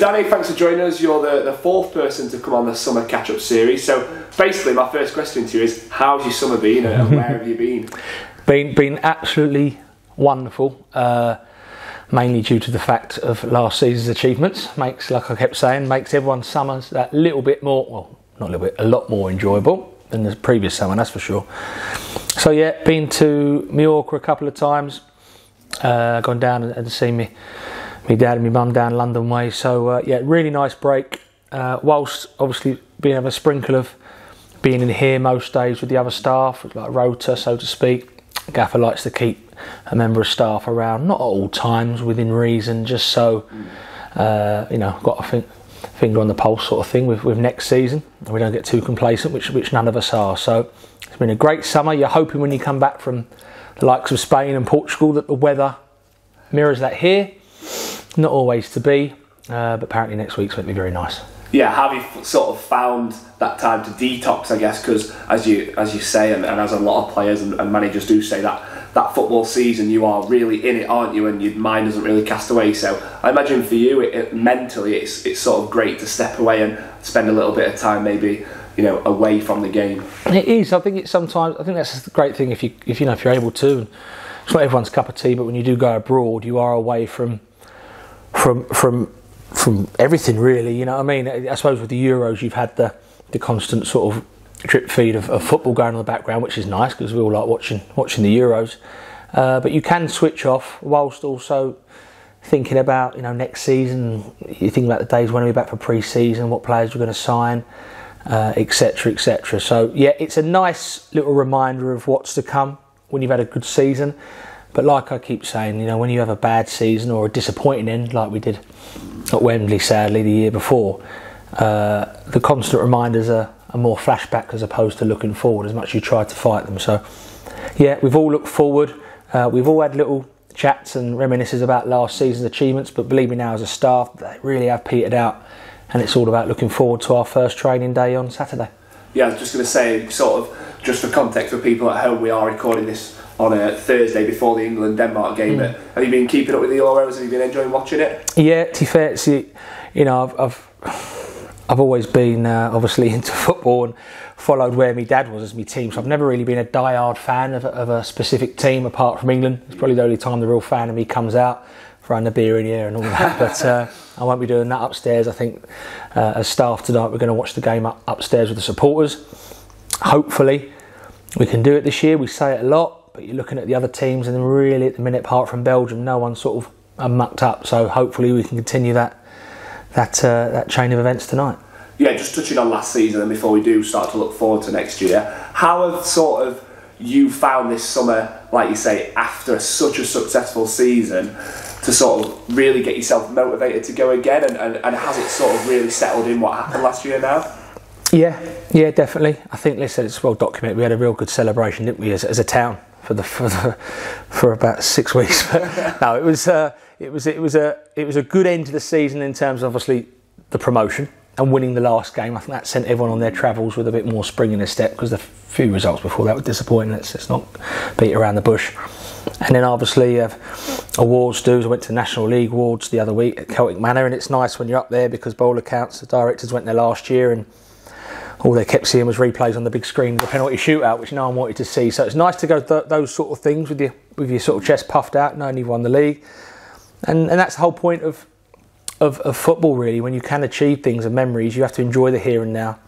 Danny, thanks for joining us. You're the fourth person to come on the summer catch-up series. So basically my first question to you is, how's your summer been and where have you been? Been absolutely wonderful, mainly due to the fact of last season's achievements. Makes, like I kept saying, makes everyone's summers that little bit more, well, not a little bit, a lot more enjoyable than the previous summer, that's for sure. So yeah, been to Mallorca a couple of times, gone down and seen me dad and my mum down London way. So yeah, really nice break, whilst obviously being able a sprinkle of being in here most days with the other staff, like rota so to speak. Gaffer likes to keep a member of staff around, not at all times, within reason, just so you know, got a finger on the pulse sort of thing with next season, and we don't get too complacent, which none of us are. So it's been a great summer. You're hoping when you come back from the likes of Spain and Portugal that the weather mirrors that here. Not always to be, but apparently next week's going to be very nice. Yeah, have you sort of found that time to detox, I guess, because as you say, and as a lot of players and managers do say, that football season you are really in it, aren't you, and your mind doesn't really cast away. So I imagine for you, mentally it's sort of great to step away and spend a little bit of time maybe, you know, away from the game. It is. I think it's sometimes, I think that's the great thing if you're able to. And it's not everyone's cup of tea, but when you do go abroad, you are away from everything really, you know what I mean? I suppose with the Euros you've had the constant sort of drip feed of football going on in the background, which is nice because we all like watching the Euros, but you can switch off whilst also thinking about, you know, next season. You think about the days when we're back for pre-season, what players we're going to sign, etc, etc. So yeah, it's a nice little reminder of what's to come when you've had a good season. But like I keep saying, you know, when you have a bad season or a disappointing end, like we did at Wembley sadly the year before, the constant reminders are more flashback as opposed to looking forward, as much as you try to fight them. So yeah, we've all looked forward, we've all had little chats and reminiscences about last season's achievements, but believe me now, as a staff, they really have petered out, and it's all about looking forward to our first training day on Saturday. Yeah, I was just going to say, sort of just for context for people at home, we are recording this on a Thursday before the England-Denmark game. Have you been keeping up with the Euros? Have you been enjoying watching it? Yeah, to be fair, you know, I've always been obviously into football and followed where my dad was as my team, so I've never really been a die-hard fan of a specific team apart from England. It's probably the only time the real fan of me comes out, throwing the beer in here and all that, but I won't be doing that upstairs. I think as staff tonight we're going to watch the game upstairs with the supporters. Hopefully we can do it this year. We say it a lot, but you're looking at the other teams and really at the minute, apart from Belgium, no one's sort of mucked up, so hopefully we can continue that chain of events tonight. Yeah, just touching on last season and before we do start to look forward to next year, how have sort of you found this summer, like you say, after such a successful season, to sort of really get yourself motivated to go again, and has it sort of really settled in what happened last year now? Yeah, definitely. I think, listen, it's well documented. We had a real good celebration, didn't we, as a town for about 6 weeks. But no, it was a good end to the season in terms of obviously the promotion and winning the last game. I think that sent everyone on their travels with a bit more spring in their step, because the few results before that were disappointing. Let's not beat around the bush. And then obviously awards dues. I went to the National League Awards the other week at Celtic Manor, and it's nice when you're up there because by all accounts the directors went there last year and all they kept seeing was replays on the big screen of the penalty shootout, which no one wanted to see. So it's nice to go those sort of things with your sort of chest puffed out, knowing you've won the league. And that's the whole point of football, really. When you can achieve things and memories, you have to enjoy the here and now,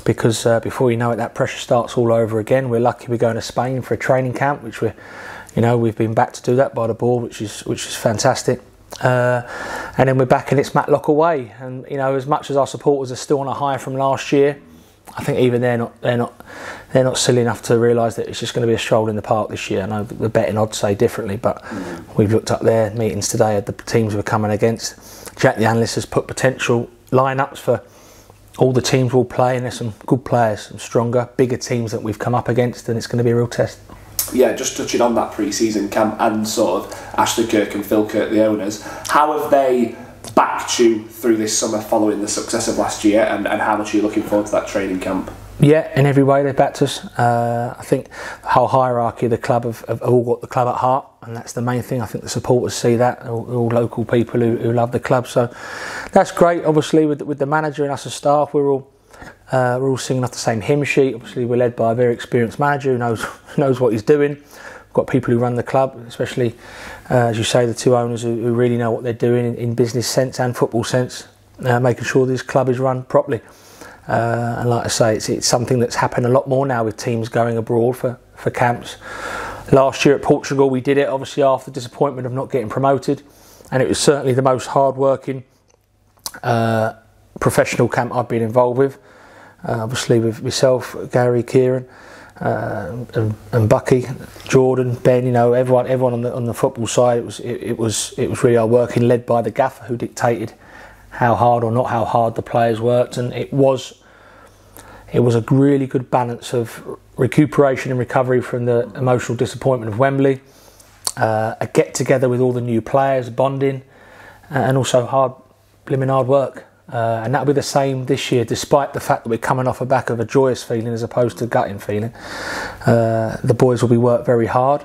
because before you know it, that pressure starts all over again. We're lucky we're going to Spain for a training camp, which we've been back to do that by the board, which is fantastic. And then we're back and it's Matlock away. And you know, as much as our supporters are still on a high from last year, I think even they're not silly enough to realise that it's just going to be a stroll in the park this year. I know the betting odds say differently, but we've looked up their meetings today at the teams we're coming against. Jack the analyst has put potential lineups for all the teams we'll play, and there's some good players, some stronger, bigger teams that we've come up against, and it's going to be a real test. Yeah, just touching on that pre-season camp and sort of Ashley Kirk and Phil Kirk, the owners, how have they backed you through this summer following the success of last year, and how much are you looking forward to that training camp? Yeah, in every way they've backed us. I think the whole hierarchy of the club have all got the club at heart, and that's the main thing. I think the supporters see that, all local people who love the club. So that's great. Obviously, with the manager and us as staff, we're all singing off the same hymn sheet. Obviously, we're led by a very experienced manager who knows what he's doing. We've got people who run the club, especially, as you say, the two owners who really know what they're doing in business sense and football sense, making sure this club is run properly. And like I say, it's something that's happened a lot more now with teams going abroad for camps. Last year at Portugal we did it, obviously after the disappointment of not getting promoted, and it was certainly the most hard-working professional camp I've been involved with. Obviously with myself, Gary, Kieran, and Bucky, Jordan, Ben, everyone on the football side. It was really hard working, led by the gaffer who dictated how hard or not how hard the players worked, and it was a really good balance of recuperation and recovery from the emotional disappointment of Wembley, a get together with all the new players, bonding, and also hard work. And that'll be the same this year, despite the fact that we're coming off the back of a joyous feeling as opposed to gutting feeling. The boys will be worked very hard.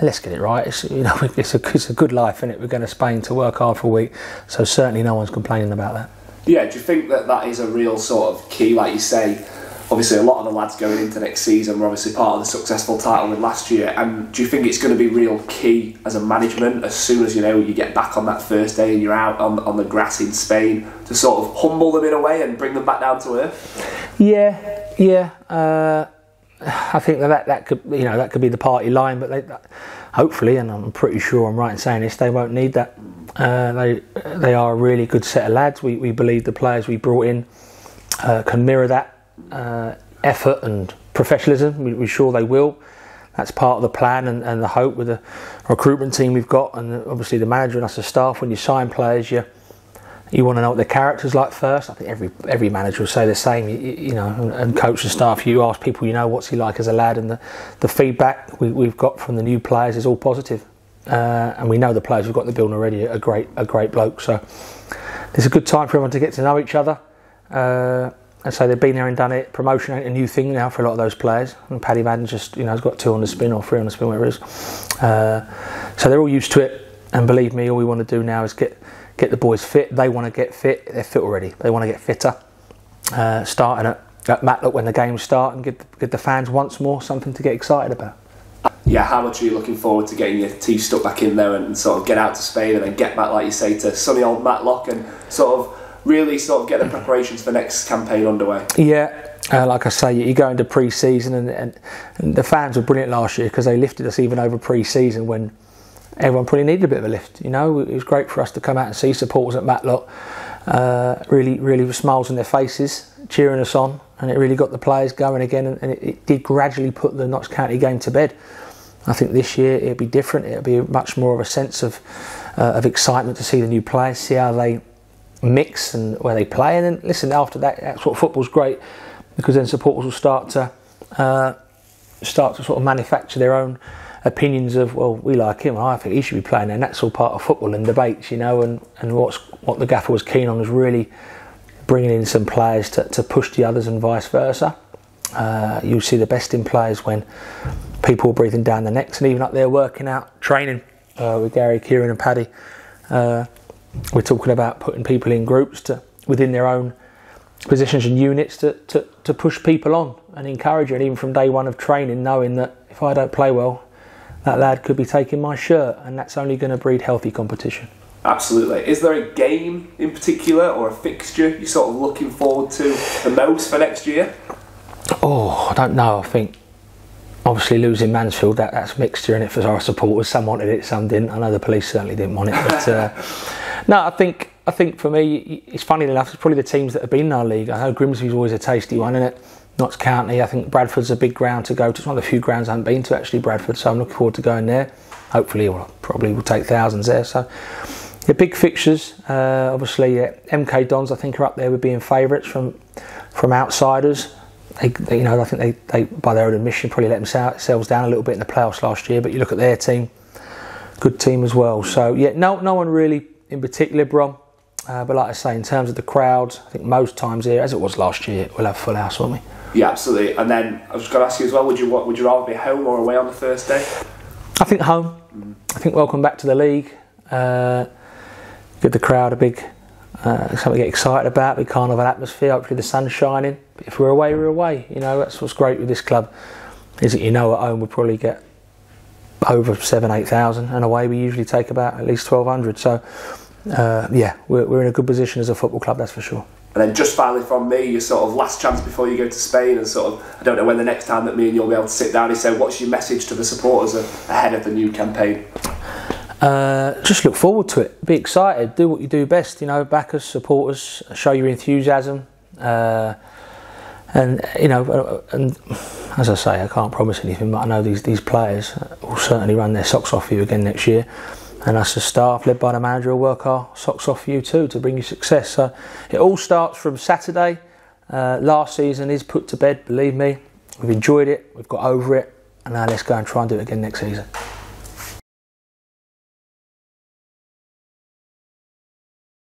Let's get it right. It's a good life, isn't it? We're going to Spain to work hard for a week, so certainly no one's complaining about that. Yeah, do you think that is a real sort of key, like you say? Obviously, a lot of the lads going into next season were obviously part of the successful title win last year. And do you think it's going to be real key as a management, as soon as you get back on that first day and you're out on the grass in Spain, to sort of humble them in a way and bring them back down to earth? Yeah. I think that could be the party line, but hopefully, and I'm pretty sure I'm right in saying this, they won't need that. They are a really good set of lads. We believe the players we brought in can mirror that effort and professionalism. We're sure they will. That's part of the plan and the hope with the recruitment team we've got, and obviously the manager and us as staff. When you sign players, you want to know what their character's like first. I think every manager will say the same, and coach and staff. You ask people, what's he like as a lad, and the feedback we've got from the new players is all positive. And we know the players we've got in the building already are great blokes. So it's a good time for everyone to get to know each other. And so they've been there and done it. Promotion ain't a new thing now for a lot of those players. And Paddy Madden just, has got 2 on the spin or 3 on the spin, whatever it is. So they're all used to it. And believe me, all we want to do now is get the boys fit. They want to get fit. They're fit already. They want to get fitter. Starting at Matlock when the games start, and give the fans once more something to get excited about. Yeah, how much are you looking forward to getting your teeth stuck back in there and sort of get out to Spain and then get back, like you say, to sunny old Matlock and really get the preparations for next campaign underway? Yeah, like I say, you go into pre-season and the fans were brilliant last year because they lifted us even over pre-season when everyone probably needed a bit of a lift. It was great for us to come out and see supporters at Matlock really with smiles on their faces, cheering us on, and it really got the players going again, and it did gradually put the Notts County game to bed. I think this year it'll be different. It'll be much more of a sense of excitement to see the new players, see how they mix and where they play, and then listen, after that's what football's great, because then supporters will start to sort of manufacture their own opinions of, well, we like him, I think he should be playing there, and that's all part of football and debates, and what the gaffer was keen on was really bringing in some players to push the others and vice versa. You'll see the best in players when people are breathing down their necks, and even up there working out, training with Gary, Kieran and Paddy. We're talking about putting people in groups within their own positions and units to push people on and encourage you, and even from day one of training, knowing that if I don't play well, that lad could be taking my shirt, and that's only going to breed healthy competition. Absolutely. Is there a game in particular or a fixture you're sort of looking forward to the most for next year? Oh, I don't know. I think obviously losing Mansfield, that's mixture in it for our supporters. Some wanted it, some didn't. I know the police certainly didn't want it, but no, I think for me, it's funny enough, it's probably the teams that have been in our league. I know Grimsby's always a tasty one, isn't it? Notts County, I think Bradford's a big ground to go to. It's one of the few grounds I haven't been to, actually, Bradford, so I'm looking forward to going there. Hopefully, probably we'll take thousands there. So, yeah, big fixtures. Obviously, MK Dons, I think, are up there with being favourites from outsiders. I think they, by their own admission, probably let themselves down a little bit in the playoffs last year. But you look at their team, good team as well. So, yeah, no one really in particular, Bron. But like I say, in terms of the crowds, I think most times here, as it was last year, we'll have full house, won't we? Yeah, absolutely. And then I was going to ask you as well, would you rather be home or away on the first day? I think home. I think welcome back to the league. Give the crowd a big something to get excited about, big carnival atmosphere. Hopefully the sun's shining. But if we're away, we're away. You know, that's what's great with this club, is that, you know, at home we probably get over 7,000-8,000, and away we usually take about at least 1,200. So yeah, we're in a good position as a football club, that's for sure. And then just finally from me, your sort of last chance before you go to Spain, and sort of, I don't know when the next time that me and you'll be able to sit down and say, what's your message to the supporters ahead of the new campaign? Just look forward to it. Be excited. Do what you do best. You know, back us, support us, show your enthusiasm. And you know, and as I say, I can't promise anything, but I know these players will certainly run their socks off for you again next year. And us as staff, led by the manager, will work our socks off for you too, to bring you success. So it all starts from Saturday. Last season is put to bed, believe me. We've enjoyed it, we've got over it, and now let's go and try and do it again next season.